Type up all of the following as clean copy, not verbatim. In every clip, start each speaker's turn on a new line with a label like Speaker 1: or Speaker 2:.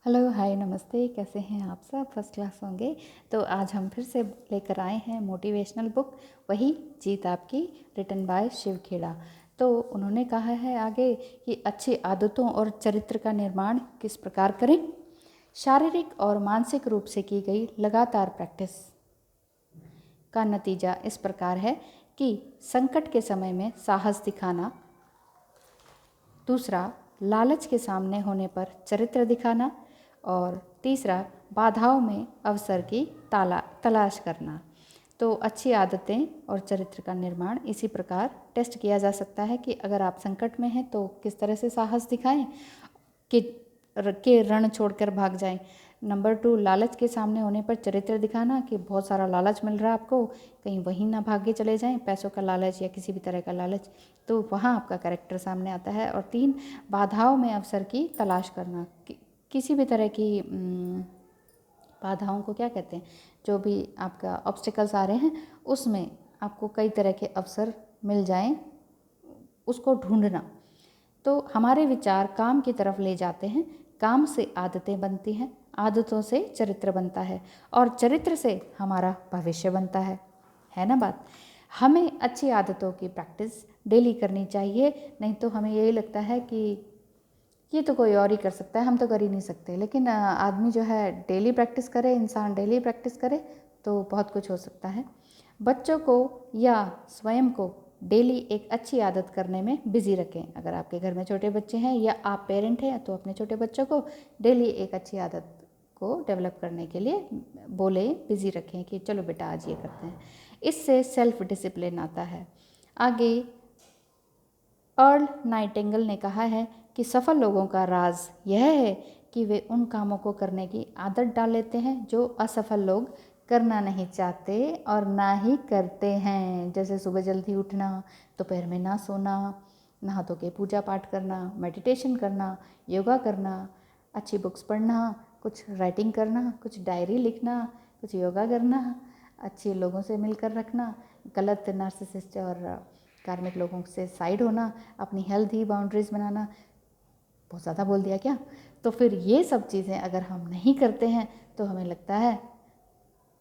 Speaker 1: Hello, हाय, नमस्ते। कैसे हैं आप सब? फर्स्ट क्लास होंगे। तो आज हम फिर से लेकर आए हैं मोटिवेशनल बुक, वही जीत आपकी, रिटन बाय शिव खेड़ा। तो उन्होंने कहा है आगे कि अच्छी आदतों और चरित्र का निर्माण किस प्रकार करें। शारीरिक और मानसिक रूप से की गई लगातार प्रैक्टिस का नतीजा इस प्रकार है कि संकट के समय में साहस दिखाना, दूसरा लालच के सामने होने पर चरित्र दिखाना, और तीसरा बाधाओं में अवसर की तलाश करना। तो अच्छी आदतें और चरित्र का निर्माण इसी प्रकार टेस्ट किया जा सकता है कि अगर आप संकट में हैं तो किस तरह से साहस दिखाएं कि रण छोड़कर भाग जाएं। नंबर 2, लालच के सामने होने पर चरित्र दिखाना कि बहुत सारा लालच मिल रहा है आपको, कहीं वहीं ना भागे चले जाएं, पैसों का लालच या किसी भी तरह का लालच, तो वहाँ आपका कैरेक्टर सामने आता है। और 3, बाधाओं में अवसर की तलाश करना, किसी भी तरह की बाधाओं को क्या कहते हैं, जो भी आपका ऑब्स्टिकल्स आ रहे हैं उसमें आपको कई तरह के अवसर मिल जाएं, उसको ढूंढना। तो हमारे विचार काम की तरफ ले जाते हैं, काम से आदतें बनती हैं, आदतों से चरित्र बनता है, और चरित्र से हमारा भविष्य बनता है ना बात। हमें अच्छी आदतों की प्रैक्टिस डेली करनी चाहिए, नहीं तो हमें यही लगता है कि ये तो कोई और ही कर सकता है, हम तो कर ही नहीं सकते। लेकिन आदमी जो है डेली प्रैक्टिस करे, इंसान डेली प्रैक्टिस करे तो बहुत कुछ हो सकता है। बच्चों को या स्वयं को डेली एक अच्छी आदत करने में बिजी रखें। अगर आपके घर में छोटे बच्चे हैं या आप पेरेंट हैं तो अपने छोटे बच्चों को डेली एक अच्छी आदत को डेवलप करने के लिए बोले, बिजी रखें कि चलो बेटा आज ये करते हैं। इससे सेल्फ डिसिप्लिन आता है। आगे अर्ल नाइटिंगेल ने कहा है कि सफल लोगों का राज यह है कि वे उन कामों को करने की आदत डाल लेते हैं जो असफल लोग करना नहीं चाहते और ना ही करते हैं। जैसे सुबह जल्दी उठना, दोपहर में ना सोना, नहा धो के पूजा पाठ करना, मेडिटेशन करना, योगा करना, अच्छी बुक्स पढ़ना, कुछ राइटिंग करना, कुछ डायरी लिखना, कुछ योगा करना, अच्छे लोगों से मिलकर रखना, गलत नार्सिसिस्ट और कार्मिक लोगों से साइड होना, अपनी हेल्थी बाउंड्रीज बनाना। बहुत ज़्यादा बोल दिया क्या? तो फिर ये सब चीज़ें अगर हम नहीं करते हैं तो हमें लगता है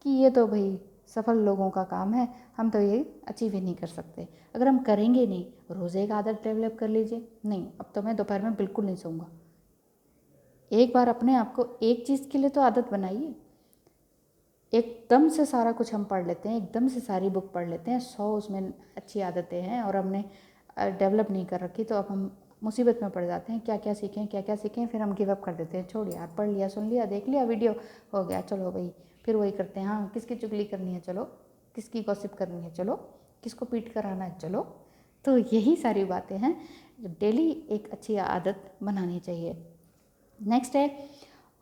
Speaker 1: कि ये तो भाई सफल लोगों का काम है, हम तो ये अचीव ही नहीं कर सकते। अगर हम करेंगे नहीं, रोज़ एक आदत डेवलप कर लीजिए, नहीं अब तो मैं दोपहर में बिल्कुल नहीं सोऊंगा। एक बार अपने आप को एक चीज़ के लिए तो आदत बनाइए। एकदम से सारा कुछ हम पढ़ लेते हैं, एकदम से सारी बुक पढ़ लेते हैं, 100 उसमें अच्छी आदतें हैं और हमने डेवलप नहीं कर रखी, तो अब हम मुसीबत में पड़ जाते हैं। क्या क्या सीखें, क्या क्या सीखें, फिर हम गिव अप कर देते हैं। छोड़ यार, पढ़ लिया, सुन लिया, देख लिया, वीडियो हो गया, चलो भाई फिर वही करते हैं। हाँ, किसकी चुगली करनी है, चलो, किसकी गॉसिप करनी है, चलो, किसको पीट कर आना है, चलो। तो यही सारी बातें हैं जो डेली एक अच्छी आदत बनानी चाहिए। नेक्स्ट है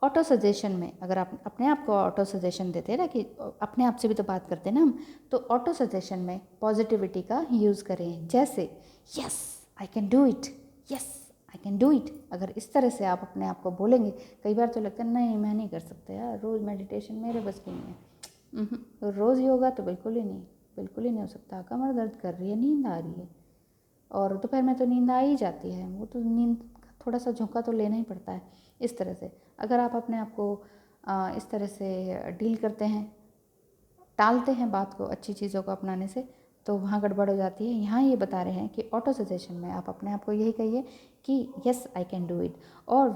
Speaker 1: ऑटो सजेशन में। अगर आप अपने आप को ऑटो सजेशन देते हैं ना, कि अपने आप से भी तो बात करते हैं ना हम, तो ऑटो सजेशन में पॉजिटिविटी का यूज़ करें। जैसे yes I can do it, yes I can do it. अगर इस तरह से आप अपने आप को बोलेंगे, कई बार तो लगता है नहीं मैं नहीं कर सकता यार, रोज़ मेडिटेशन मेरे बस की नहीं है, रोज़ योगा तो बिल्कुल ही नहीं, बिल्कुल ही नहीं हो सकता, कमर दर्द कर रही है, नींद आ रही है, और दोपहर में तो नींद आ ही जाती है, वो तो नींद थोड़ा सा झोंका तो लेना ही पड़ता है। इस तरह से अगर आप अपने आप को इस तरह से डील करते हैं, टालते हैं बात को, अच्छी चीज़ों को अपनाने से, तो वहाँ गड़बड़ हो जाती है। यहाँ ये बता रहे हैं कि ऑटो सजेशन में आप अपने आप को यही कहिए कि yes I can do it. और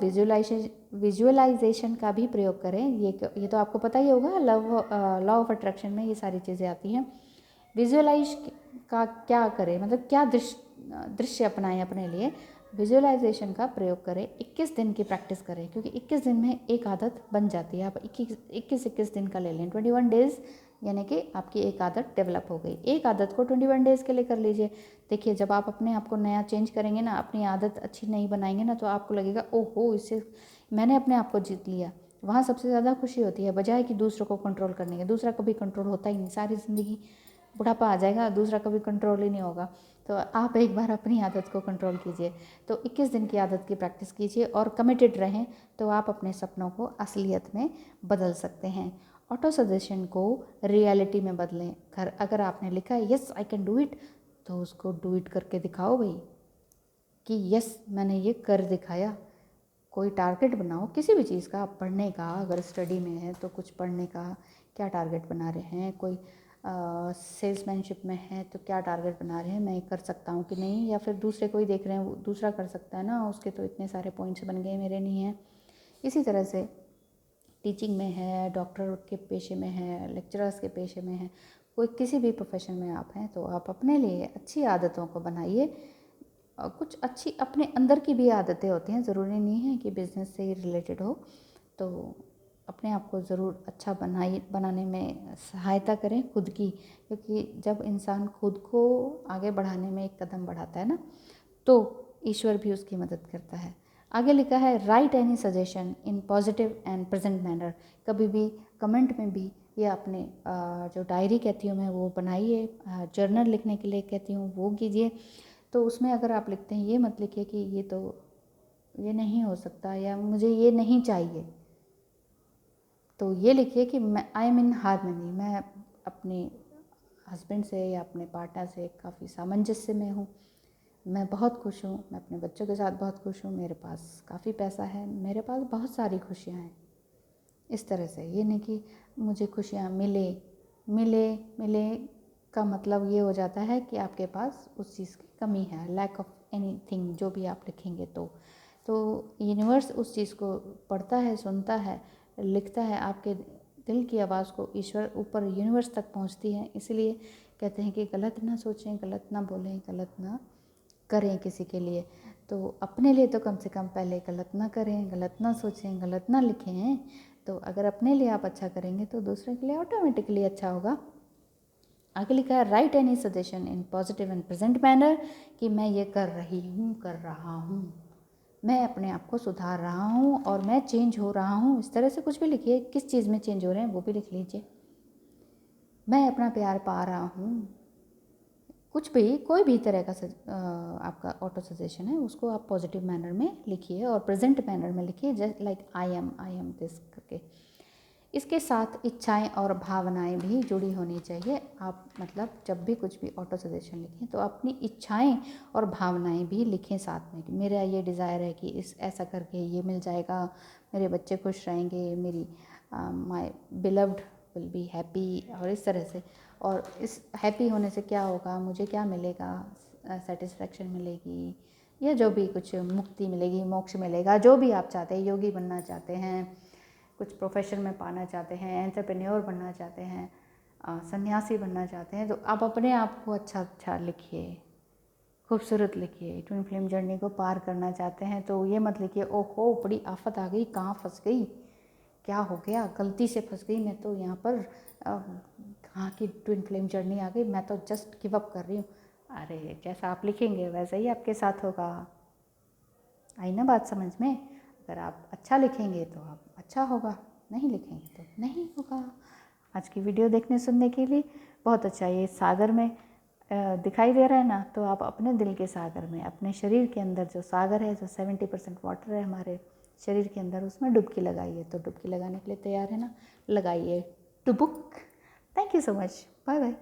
Speaker 1: विजुअलाइजेशन का भी प्रयोग करें। ये तो आपको पता ही होगा, लॉ ऑफ अट्रैक्शन में ये सारी चीज़ें आती हैं। विजुअलाइज का क्या करें, मतलब क्या दृश्य अपनाएं अपने लिए। विजुअलाइजेशन का प्रयोग करें, 21 दिन की प्रैक्टिस करें, क्योंकि 21 दिन में एक आदत बन जाती है। आप 21 दिन का ले लें, 21 डेज़, यानी कि आपकी एक आदत डेवलप हो गई। एक आदत को 21 डेज़ के लिए कर लीजिए। देखिए, जब आप अपने आप को नया चेंज करेंगे ना, अपनी आदत अच्छी नहीं बनाएंगे ना, तो आपको लगेगा ओहो, इससे मैंने अपने आप को जीत लिया। वहाँ सबसे ज़्यादा खुशी होती है, बजाय कि दूसरों को कंट्रोल करने के। दूसरा कभी कंट्रोल होता ही नहीं, सारी ज़िंदगी बुढ़ापा आ जाएगा, दूसरा कभी कंट्रोल ही नहीं होगा। तो आप एक बार अपनी आदत को कंट्रोल कीजिए। तो 21 दिन की आदत की प्रैक्टिस कीजिए और कमिटेड रहें, तो आप अपने सपनों को असलियत में बदल सकते हैं। ऑटो सजेशन को रियलिटी में बदलें। अगर आपने लिखा है yes I can do it, तो उसको डू इट करके दिखाओ भाई, कि यस मैंने ये कर दिखाया। कोई टारगेट बनाओ किसी भी चीज़ का, पढ़ने का, अगर स्टडी में है तो कुछ पढ़ने का क्या टारगेट बना रहे हैं, कोई सेल्समैनशिप में है तो क्या टारगेट बना रहे हैं, मैं कर सकता हूँ कि नहीं, या फिर दूसरे कोई देख रहे हैं वो दूसरा कर सकता है ना, उसके तो इतने सारे पॉइंट्स बन गए, मेरे नहीं हैं। इसी तरह से टीचिंग में है, डॉक्टर के पेशे में है, लेक्चरर्स के पेशे में है, कोई किसी भी प्रोफेशन में आप हैं तो आप अपने लिए अच्छी आदतों को बनाइए। कुछ अच्छी अपने अंदर की भी आदतें होती हैं, ज़रूरी नहीं है कि बिज़नेस से ही रिलेटेड हो, तो अपने आप को ज़रूर अच्छा बनाने में सहायता करें खुद की, क्योंकि जब इंसान खुद को आगे बढ़ाने में एक कदम बढ़ाता है ना, तो ईश्वर भी उसकी मदद करता है। आगे लिखा है right any suggestion in positive and present manner. कभी भी कमेंट में भी या अपने जो डायरी कहती हूँ मैं वो बनाइए, जर्नल लिखने के लिए कहती हूँ वो कीजिए। तो उसमें अगर आप लिखते हैं, ये मत लिखिए कि ये नहीं हो सकता या मुझे ये नहीं चाहिए, तो ये लिखिए कि मैं आई एम इन हारमनी, मैं अपने हस्बैंड से या अपने पार्टनर से काफ़ी सामंजस्य में हूँ, मैं बहुत खुश हूँ, मैं अपने बच्चों के साथ बहुत खुश हूँ, मेरे पास काफ़ी पैसा है, मेरे पास बहुत सारी खुशियाँ हैं। इस तरह से, ये नहीं कि मुझे खुशियाँ मिले मिले मिले का मतलब ये हो जाता है कि आपके पास उस चीज़ की कमी है, लैक ऑफ एनीथिंग, जो भी आप लिखेंगे तो यूनिवर्स उस चीज़ को पढ़ता है, सुनता है, लिखता है, आपके दिल की आवाज़ को ईश्वर ऊपर यूनिवर्स तक पहुंचती है। इसलिए कहते हैं कि गलत ना सोचें, गलत ना बोलें, गलत ना करें किसी के लिए। तो अपने लिए तो कम से कम पहले गलत ना करें, गलत ना सोचें, गलत ना लिखें। तो अगर अपने लिए आप अच्छा करेंगे तो दूसरे के लिए ऑटोमेटिकली अच्छा होगा। आगे लिखा है right any suggestion in positive and present manner, कि मैं ये कर रही हूँ, कर रहा हूँ, मैं अपने आप को सुधार रहा हूँ और मैं चेंज हो रहा हूँ। इस तरह से कुछ भी लिखिए, किस चीज़ में चेंज हो रहे हैं वो भी लिख लीजिए। मैं अपना प्यार पा रहा हूँ, कुछ भी कोई भी तरह का आपका ऑटो सजेशन है उसको आप पॉजिटिव मैनर में लिखिए और प्रेजेंट मैनर में लिखिए, just like I am this करके। इसके साथ इच्छाएं और भावनाएं भी जुड़ी होनी चाहिए। आप मतलब जब भी कुछ भी ऑटो सजेशन लिखें तो अपनी इच्छाएं और भावनाएं भी लिखें साथ में, कि मेरा ये डिज़ायर है कि इस ऐसा करके ये मिल जाएगा, मेरे बच्चे खुश रहेंगे, मेरी my beloved will be happy, और इस तरह से। और इस हैप्पी होने से क्या होगा, मुझे क्या मिलेगा, सेटिस्फेक्शन मिलेगी, या जो भी कुछ मुक्ति मिलेगी, मोक्ष मिलेगा, जो भी आप चाहते हैं, योगी बनना चाहते हैं, कुछ प्रोफेशन में पाना चाहते हैं, एंटरप्रेन्योर बनना चाहते हैं, सन्यासी बनना चाहते हैं, तो आप अपने आप को अच्छा अच्छा लिखिए, खूबसूरत लिखिए। ट्विन फ्लेम जर्नी को पार करना चाहते हैं तो ये मत लिखिए ओहो बड़ी आफत आ गई, कहाँ फंस गई, क्या हो गया, गलती से फंस गई मैं तो यहाँ पर, कहाँ की ट्विन फ्लेम जर्नी आ गई, मैं तो जस्ट गिव अप कर रही हूँ। अरे जैसा आप लिखेंगे वैसा ही आपके साथ होगा। आई ना बात समझ में? अगर आप अच्छा लिखेंगे तो आप अच्छा होगा, नहीं लिखेंगे तो नहीं होगा। आज की वीडियो देखने सुनने के लिए बहुत अच्छा। ये सागर में दिखाई दे रहा है ना, तो आप अपने दिल के सागर में, अपने शरीर के अंदर जो सागर है, जो 70% वाटर है हमारे शरीर के अंदर, उसमें डुबकी लगाइए। तो डुबकी लगाने के लिए तैयार है ना, लगाइए डुबुक। Thank you so much, bye bye.